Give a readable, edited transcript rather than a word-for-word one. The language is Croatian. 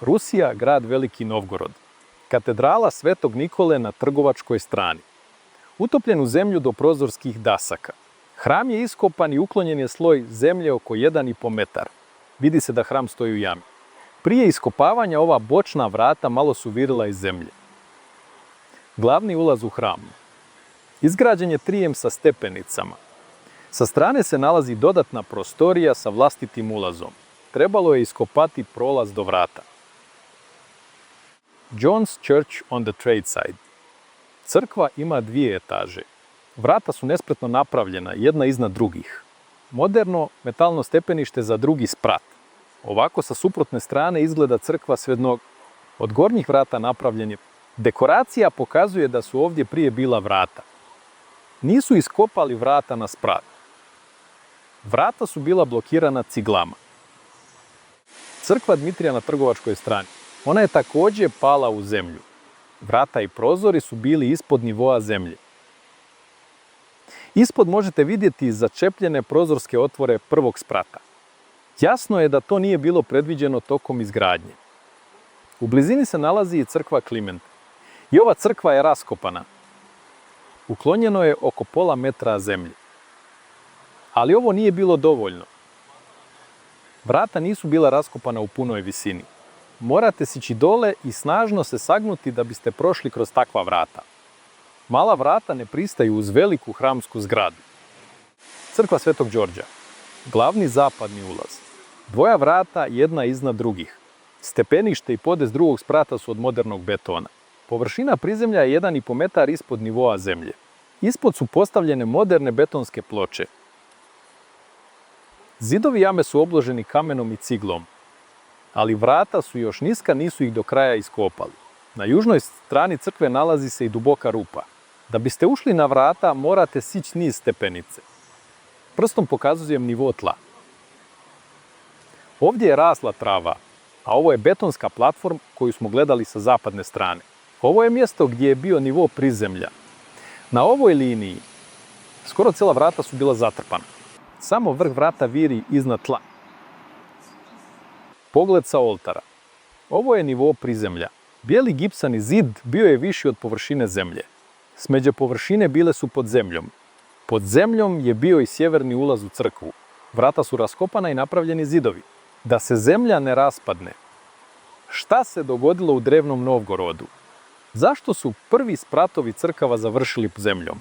Rusija, grad Veliki Novgorod. Katedrala Svetog Nikole na trgovačkoj strani. Utopljen u zemlju do prozorskih dasaka. Hram je iskopan i uklonjen je sloj zemlje oko 1,5 metar. Vidi se da hram stoji u jami. Prije iskopavanja ova bočna vrata malo su virila iz zemlje. Glavni ulaz u hram. Izgrađen je trijem sa stepenicama. Sa strane se nalazi dodatna prostorija sa vlastitim ulazom. Trebalo je iskopati prolaz do vrata. John's Church on the Trade Side. Crkva ima 2 etaže. Vrata su nespretno napravljena, jedna iznad drugih. Moderno metalno stepenište za drugi sprat. Ovako sa suprotne strane izgleda crkva svednog. Od gornjih vrata napravljen je. Dekoracija pokazuje da su ovdje prije bila vrata. Nisu iskopali vrata na sprat. Vrata su bila blokirana ciglama. Crkva Dmitrija na trgovačkoj strani. Ona je također pala u zemlju. Vrata i prozori su bili ispod nivoa zemlje. Ispod možete vidjeti začepljene prozorske otvore prvog sprata. Jasno je da to nije bilo predviđeno tokom izgradnje. U blizini se nalazi i crkva Kliment. I ova crkva je raskopana. Uklonjeno je oko pola metra zemlje. Ali ovo nije bilo dovoljno. Vrata nisu bila raskopana u punoj visini. Morate sići dole i snažno se sagnuti da biste prošli kroz takva vrata. Mala vrata ne pristaju uz veliku hramsku zgradu. Crkva Svetog Đorđa. Glavni zapadni ulaz. 2 vrata, jedna iznad drugih. Stepenište i podest drugog sprata su od modernog betona. Površina prizemlja je 1,5 metar ispod nivoa zemlje. Ispod su postavljene moderne betonske ploče. Zidovi jame su obloženi kamenom i ciglom. Ali vrata su još niska, nisu ih do kraja iskopali. Na južnoj strani crkve nalazi se i duboka rupa. Da biste ušli na vrata, morate sići niz stepenice. Prstom pokazujem nivo tla. Ovdje je rasla trava, a ovo je betonska platforma koju smo gledali sa zapadne strane. Ovo je mjesto gdje je bio nivo prizemlja. Na ovoj liniji skoro cijela vrata su bila zatrpana. Samo vrh vrata viri iznad tla. Pogled sa oltara. Ovo je nivo prizemlja. Bijeli gipsani zid bio je viši od površine zemlje. Smeđe površine bile su pod zemljom. Pod zemljom je bio i sjeverni ulaz u crkvu. Vrata su raskopana i napravljeni zidovi. Da se zemlja ne raspadne. Šta se dogodilo u drevnom Novgorodu? Zašto su prvi spratovi crkava završili pod zemljom?